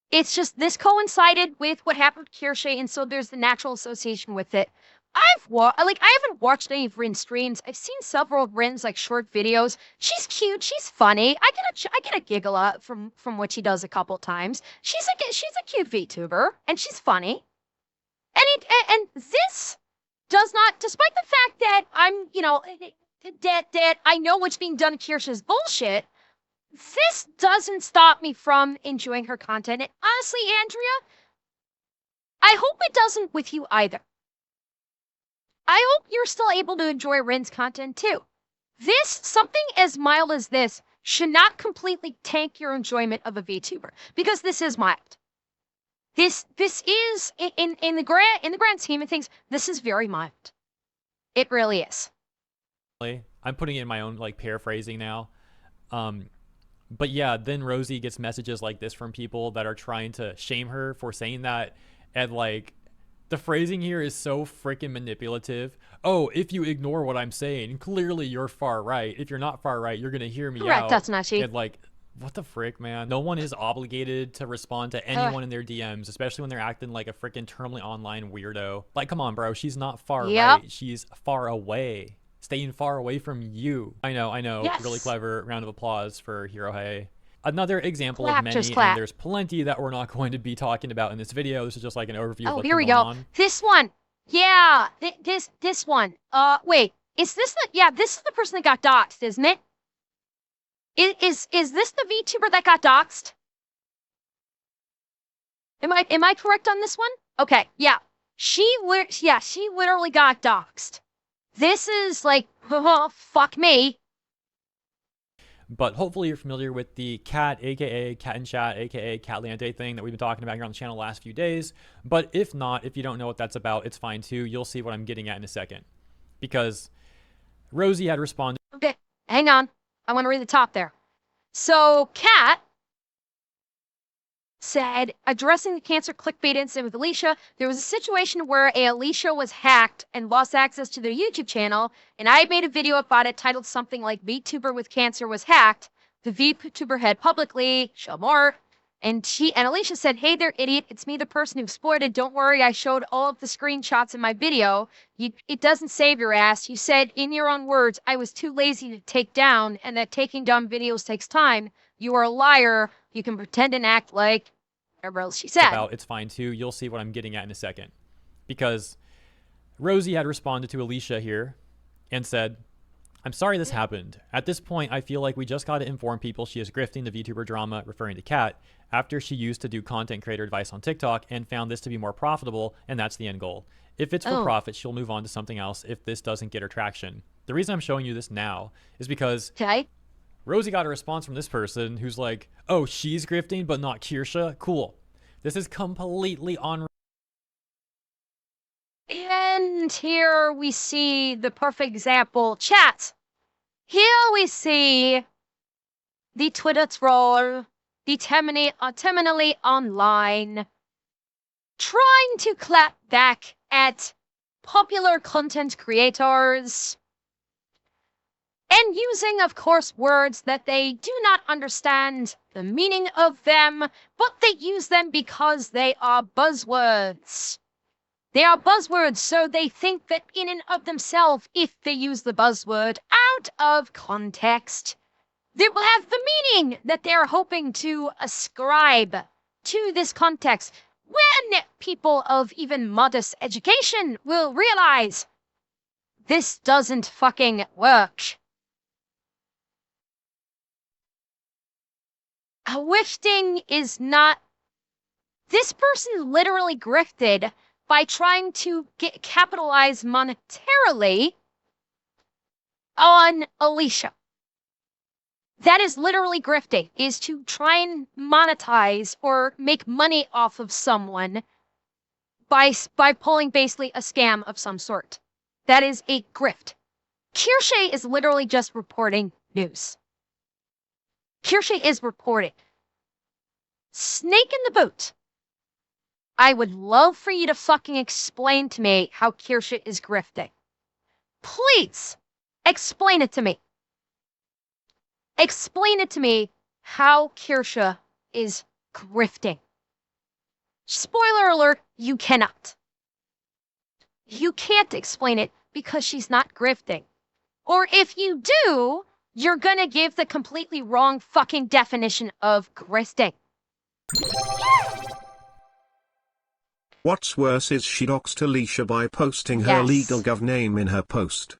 It's just this coincided with what happened with Kirsche, and so there's the natural association with it. I haven't watched any of Rin's streams. I've seen several of Rin's like short videos. She's cute. She's funny. I get a giggle out from what she does a couple times. She's a cute VTuber, and she's funny. And this does not, despite the fact that I'm, you know, that I know what's being done to Kirsche's bullshit. This doesn't stop me from enjoying her content. And honestly, Andrea, I hope it doesn't with you either. I hope you're still able to enjoy Rin's content too. Something as mild as this, should not completely tank your enjoyment of a VTuber, because this is mild. This is in the grand scheme of things, this is very mild. It really is. I'm putting it in my own like paraphrasing now. But yeah, then Rosie gets messages like this from people that are trying to shame her for saying that. And like, the phrasing here is so freaking manipulative. Oh, if you ignore what I'm saying, clearly you're far right. If you're not far right, you're going to hear me Correct, out. that's not she. And like, what the frick, man? No one is obligated to respond to anyone in their DMs, especially when they're acting like a freaking terminally online weirdo. Like, come on, bro. She's not far right. She's far away. Staying far away from you. I know. Yes. Really clever. Round of applause for Hirohei. Another example of many, and there's plenty that we're not going to be talking about in this video. This is just like an overview of what's here we going go. on. This one. Yeah, this one. Wait, is this this is the person that got doxxed, isn't it? Is this the VTuber that got doxxed? Am I correct on this one? Okay, yeah. She literally got doxxed. This is like, fuck me. But hopefully you're familiar with the cat, aka cat in chat, aka Catlante thing that we've been talking about here on the channel the last few days. But if not, if you don't know what that's about, it's fine too. You'll see what I'm getting at in a second. Because Rosie had responded. Okay, hang on. I want to read the top there. So, Cat said, addressing the cancer clickbait incident with Alicia, there was a situation where Alicia was hacked and lost access to their YouTube channel, and I made a video about it titled something like VTuber with cancer was hacked. The VTuber had publicly, show more, and Alicia said, hey there, idiot, it's me, the person who exploited. Don't worry, I showed all of the screenshots in my video. It doesn't save your ass. You said, in your own words, I was too lazy to take down, and that taking down videos takes time. You are a liar. You can pretend and act like whatever else she said. It's fine too. You'll see what I'm getting at in a second. Because Rosie had responded to Alicia here and said, I'm sorry this happened. At this point, I feel like we just got to inform people she is grifting the VTuber drama, referring to Kat, after she used to do content creator advice on TikTok and found this to be more profitable, and that's the end goal. If it's for profit, she'll move on to something else if this doesn't get her traction. The reason I'm showing you this now is because Rosie got a response from this person who's like, oh, she's grifting, but not Kirsche? Cool. This is completely on. And here we see the perfect example. Chat. Here we see the Twitter troll, the terminally online, trying to clap back at popular content creators. And using, of course, words that they do not understand the meaning of them, but they use them because they are buzzwords. They are buzzwords, so they think that in and of themselves, if they use the buzzword out of context, it will have the meaning that they're hoping to ascribe to this context. When people of even modest education will realize this doesn't fucking work. Grifting is not... This person literally grifted by trying to capitalize monetarily on Alicia. That is literally grifting, is to try and monetize or make money off of someone by pulling basically a scam of some sort. That is a grift. Kirsche is literally just reporting news. Kirsche is reporting. Snake in the boot. I would love for you to fucking explain to me how Kirsche is grifting. Please, explain it to me. Explain it to me how Kirsche is grifting. Spoiler alert, you cannot. You can't explain it because she's not grifting. Or if you do, you're gonna give the completely wrong fucking definition of grifting. What's worse is she doxed Alicia by posting her legal gov name in her post.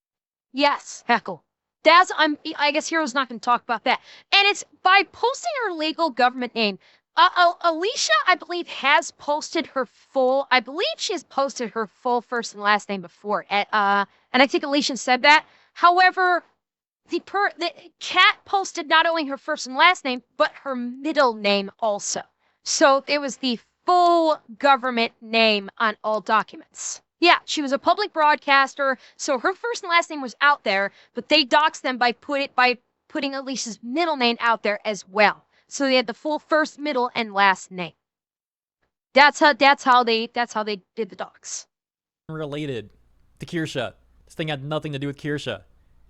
Yes, heckle. I guess Hero's not going to talk about that. And it's by posting her legal government name. Alicia, I believe, has posted her full. I believe she has posted her full first and last name before. And I think Alicia said that. However, the cat posted not only her first and last name, but her middle name also. So it was the full government name on all documents. Yeah, she was a public broadcaster, so her first and last name was out there, but they doxed them by putting Alicia's middle name out there as well. So they had the full first, middle, and last name. That's how they did the dox. Related to Kirsche. This thing had nothing to do with Kirsche.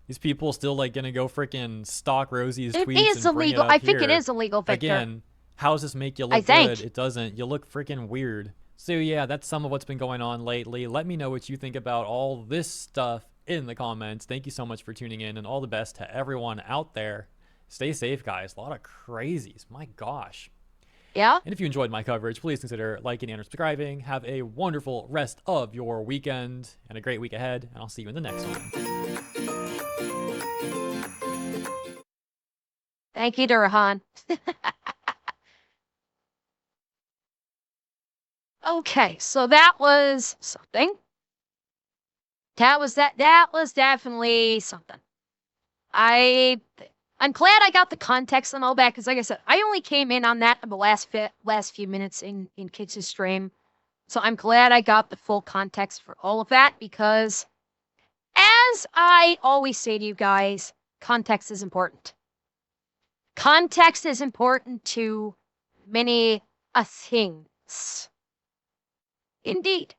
These people still like gonna go freaking stalk Rosie's tweets. It is illegal. I think it is illegal, Victor. Again, how does this make you look good? It doesn't. You look freaking weird. So yeah, that's some of what's been going on lately. Let me know what you think about all this stuff in the comments. Thank you so much for tuning in, and all the best to everyone out there. Stay safe, guys. A lot of crazies. My gosh. Yeah. And if you enjoyed my coverage, please consider liking and subscribing. Have a wonderful rest of your weekend and a great week ahead, and I'll see you in the next one. Thank you, Durahan. Okay, so that was something. That was definitely something. I'm glad I got the context and all that, because like I said, I only came in on that in the last few minutes in Kids' stream. So I'm glad I got the full context for all of that, because as I always say to you guys, context is important. Context is important to many things. Indeed.